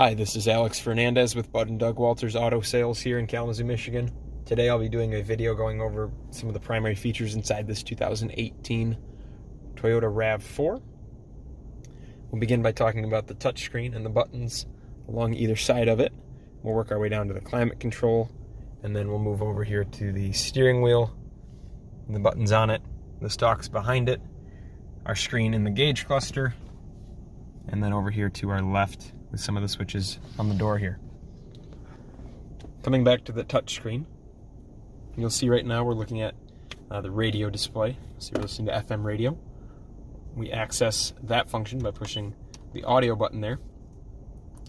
Hi, this is Alex Fernandez with Bud and Doug Walters Auto Sales here in Kalamazoo, Michigan. Today I'll be doing a video going over some of the primary features inside this 2018 Toyota RAV4. We'll begin by talking about the touchscreen and the buttons along either side of it. We'll work our way down to the climate control, and then we'll move over here to the steering wheel and the buttons on it, the stalks behind it, our screen in the gauge cluster, and then over here to our left with some of the switches on the door here. Coming back to the touch screen, you'll see right now we're looking at the radio display. So you're listening to FM radio. We access that function by pushing the audio button there.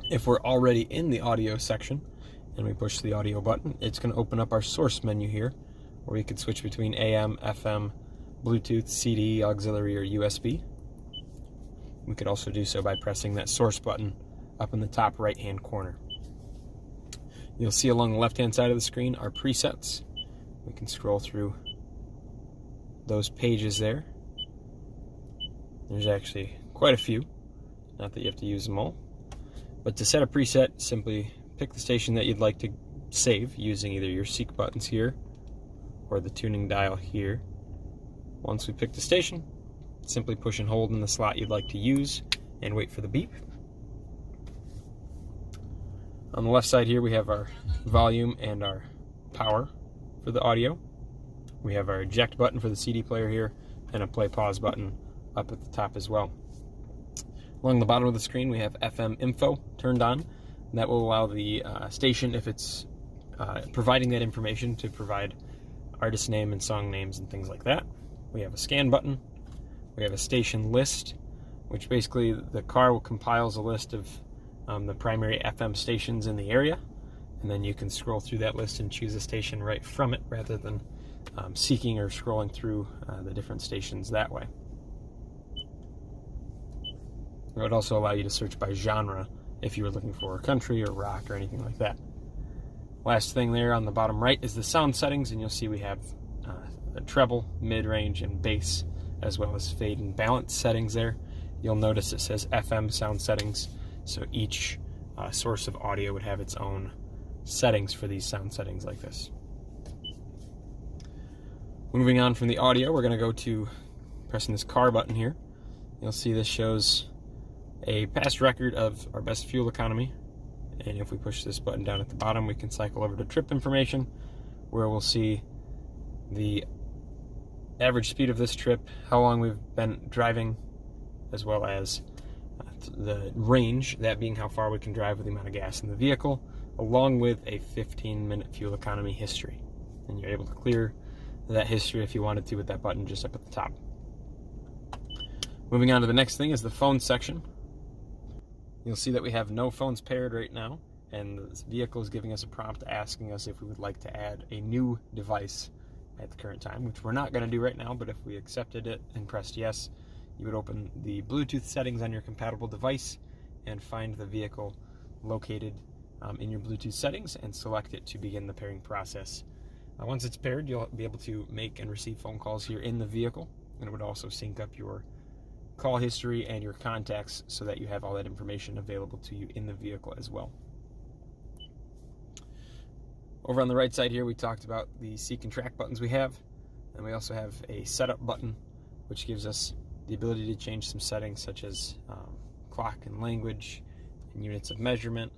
If we're already in the audio section and we push the audio button, it's going to open up our source menu here, where we can switch between AM, FM, Bluetooth, CD, auxiliary, or USB. We could also do so by pressing that source button up in the top right hand corner. You'll see along the left hand side of the screen are presets. We can scroll through those pages there. There's actually quite a few, not that you have to use them all. But to set a preset, simply pick the station that you'd like to save using either your seek buttons here or the tuning dial here. Once we pick the station, simply push and hold in the slot you'd like to use and wait for the beep. On the left side here we have our volume and our power for the audio. We have our eject button for the CD player here and a play pause button up at the top as well. Along the bottom of the screen we have FM info turned on, and that will allow the station, if it's providing that information, to provide artist name and song names and things like that. We have a scan button. We have a station list, which basically the car compiles a list of the primary FM stations in the area, and then you can scroll through that list and choose a station right from it rather than seeking or scrolling through the different stations that way. It would also allow you to search by genre if you were looking for country or rock or anything like that. Last thing there on the bottom right is the sound settings, and you'll see we have a treble, mid-range, and bass, as well as fade and balance settings there. You'll notice it says FM sound settings, so each source of audio would have its own settings for these sound settings like this. Moving on from the audio, we're going to go to pressing this car button here. You'll see this shows a past record of our best fuel economy, and if we push this button down at the bottom, we can cycle over to trip information, where we'll see the average speed of this trip, how long we've been driving, as well as the range, that being how far we can drive with the amount of gas in the vehicle, along with a 15-minute fuel economy history. And you're able to clear that history if you wanted to with that button just up at the top. Moving on to the next thing is the phone section. You'll see that we have no phones paired right now, and this vehicle is giving us a prompt asking us if we would like to add a new device at the current time, which we're not going to do right now, but if we accepted it and pressed yes, you would open the Bluetooth settings on your compatible device and find the vehicle located in your Bluetooth settings and select it to begin the pairing process. Once it's paired, you'll be able to make and receive phone calls here in the vehicle, and it would also sync up your call history and your contacts so that you have all that information available to you in the vehicle as well. Over on the right side here, we talked about the seek and track buttons we have, and we also have a setup button, which gives us the ability to change some settings such as clock and language and units of measurement,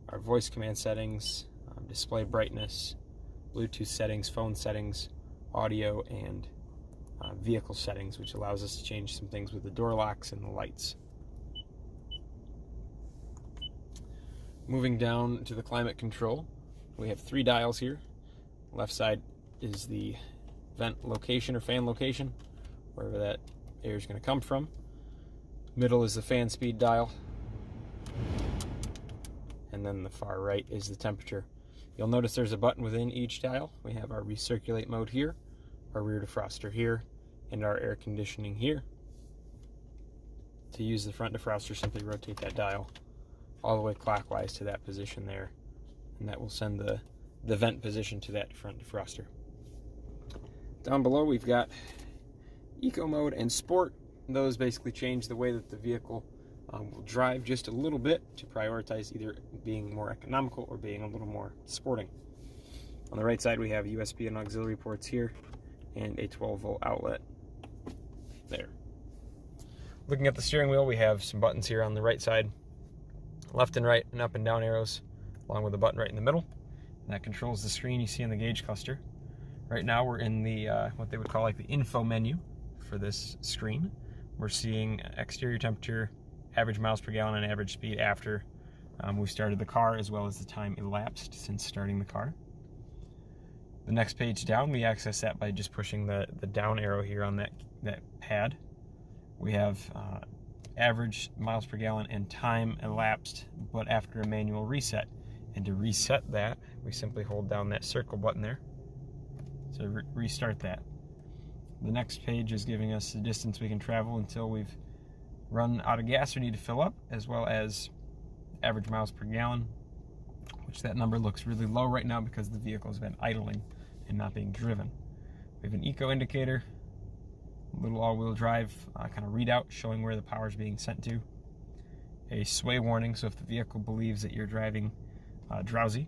our voice command settings, display brightness, Bluetooth settings, phone settings, audio, and vehicle settings, which allows us to change some things with the door locks and the lights. Moving down to the climate control, we have 3 dials here. Left side is the vent location or fan location, wherever that air is going to come from. Middle is the fan speed dial, and then the far right is the temperature. You'll notice there's a button within each dial. We have our recirculate mode here, our rear defroster here, and our air conditioning here. To use the front defroster, simply rotate that dial all the way clockwise to that position there, and that will send the vent position to that front defroster. Down below we've got Eco Mode and Sport. Those basically change the way that the vehicle We'll drive just a little bit to prioritize either being more economical or being a little more sporting. On the right side, we have USB and auxiliary ports here and a 12-volt outlet there. Looking at the steering wheel, we have some buttons here on the right side, left and right and up and down arrows, along with a button right in the middle. And that controls the screen you see in the gauge cluster. Right now we're in the what they would call like the info menu for this screen. We're seeing exterior temperature, average miles per gallon, and average speed after we started the car, as well as the time elapsed since starting the car. The next page down, we access that by just pushing the down arrow here on that pad. We have average miles per gallon and time elapsed, but after a manual reset. And to reset that, we simply hold down that circle button there to restart that. The next page is giving us the distance we can travel until we've run out of gas or need to fill up, as well as average miles per gallon, which that number looks really low right now because the vehicle has been idling and not being driven. We have an eco indicator, a little all-wheel drive kind of readout showing where the power is being sent to, a sway warning, so if the vehicle believes that you're driving drowsy,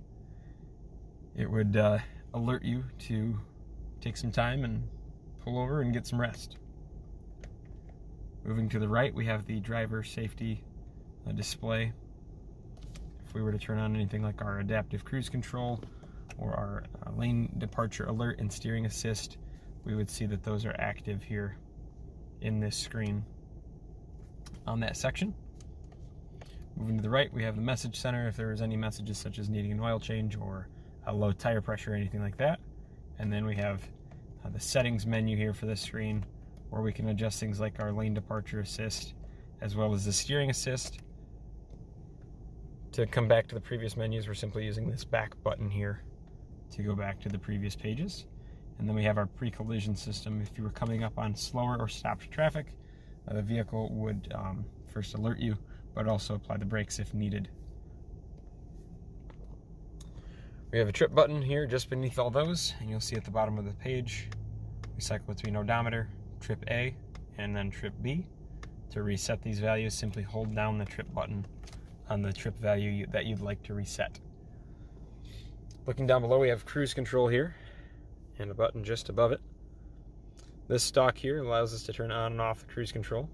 it would alert you to take some time and pull over and get some rest. Moving to the right, we have the driver safety display. If we were to turn on anything like our adaptive cruise control or our lane departure alert and steering assist, we would see that those are active here in this screen on that section. Moving to the right, we have the message center if there is any messages such as needing an oil change or a low tire pressure or anything like that. And then we have the settings menu here for this screen, where we can adjust things like our lane departure assist, as well as the steering assist. To come back to the previous menus, we're simply using this back button here to go back to the previous pages. And then we have our pre-collision system. If you were coming up on slower or stopped traffic, the vehicle would first alert you, but also apply the brakes if needed. We have a trip button here just beneath all those, and you'll see at the bottom of the page, we cycle between odometer, trip A, and then trip B. To reset these values, simply hold down the trip button on the trip value that you'd like to reset. Looking down below, we have cruise control here, and a button just above it. This stalk here allows us to turn on and off the cruise control.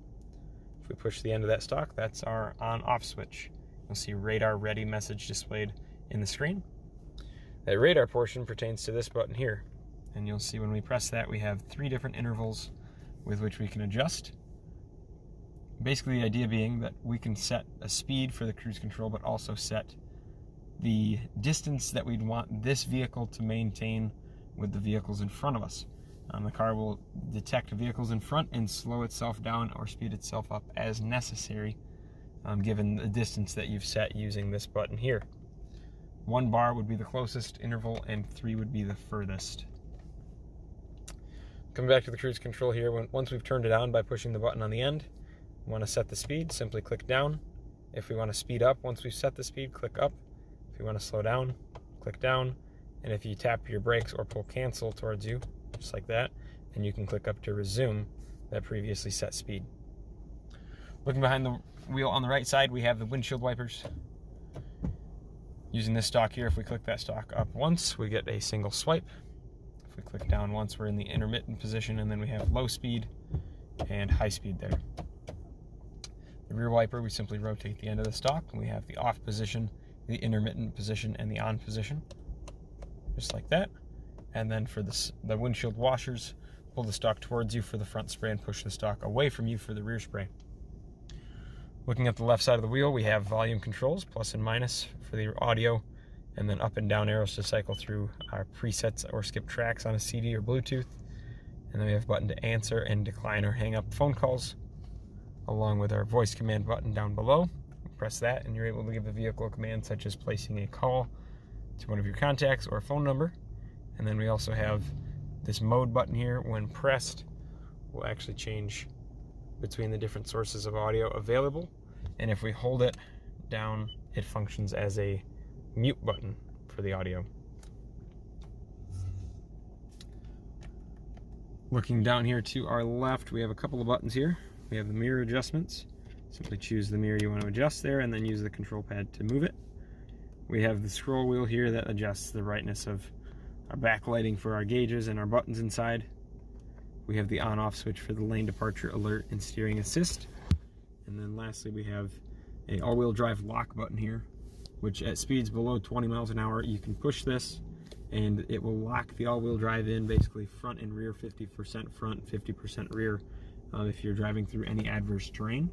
If we push the end of that stalk, that's our on-off switch. You'll see radar ready message displayed in the screen. That radar portion pertains to this button here, and you'll see when we press that we have 3 different intervals with which we can adjust. Basically the idea being that we can set a speed for the cruise control, but also set the distance that we'd want this vehicle to maintain with the vehicles in front of us. The car will detect vehicles in front and slow itself down or speed itself up as necessary, given the distance that you've set using this button here. 1 bar would be the closest interval and 3 would be the furthest. Coming back to the cruise control here, once we've turned it on by pushing the button on the end, we want to set the speed, simply click down. If we want to speed up, once we've set the speed, click up. If you want to slow down, click down. And if you tap your brakes or pull cancel towards you, just like that, then you can click up to resume that previously set speed. Looking behind the wheel on the right side, we have the windshield wipers. Using this stalk here, if we click that stalk up once, we get a single swipe. If we click down once, we're in the intermittent position, and then we have low speed and high speed there. The rear wiper, we simply rotate the end of the stalk, and we have the off position, the intermittent position, and the on position, just like that. And then for the windshield washers, pull the stalk towards you for the front spray and push the stalk away from you for the rear spray. Looking at the left side of the wheel, we have volume controls, plus and minus for the audio, and then up and down arrows to cycle through our presets or skip tracks on a CD or Bluetooth. And then we have a button to answer and decline or hang up phone calls, along with our voice command button down below. Press that and you're able to give the vehicle a command such as placing a call to one of your contacts or a phone number. And then we also have this mode button here. When pressed, will actually change between the different sources of audio available. And if we hold it down, it functions as a mute button for the audio. Looking down here to our left, we have a couple of buttons here. We have the mirror adjustments, Simply choose the mirror you want to adjust there and then use the control pad to move it. We have the scroll wheel here that adjusts the brightness of our backlighting for our gauges and our buttons inside. We have the on-off switch for the lane departure alert and steering assist. And then lastly, we have a all-wheel drive lock button here, which at speeds below 20 miles an hour, you can push this and it will lock the all-wheel drive in, basically front and rear, 50% front, 50% rear, if you're driving through any adverse terrain.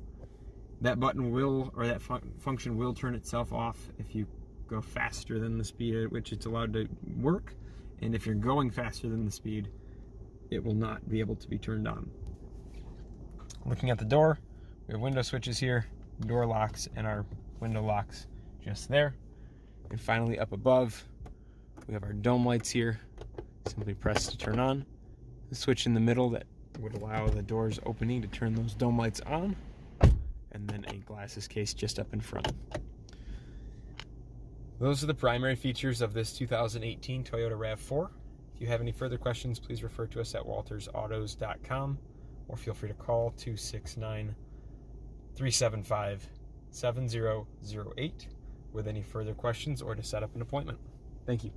That button will, or that function will turn itself off if you go faster than the speed at which it's allowed to work, and if you're going faster than the speed, it will not be able to be turned on. Looking at the door, we have window switches here, door locks, and our window locks just there. And finally, up above, we have our dome lights here. Simply press to turn on. The switch in the middle that would allow the doors opening to turn those dome lights on, and then a glasses case just up in front. Those are the primary features of this 2018 Toyota RAV4. If you have any further questions, please refer to us at waltersautos.com or feel free to call 269-375-7008 with any further questions or to set up an appointment. Thank you.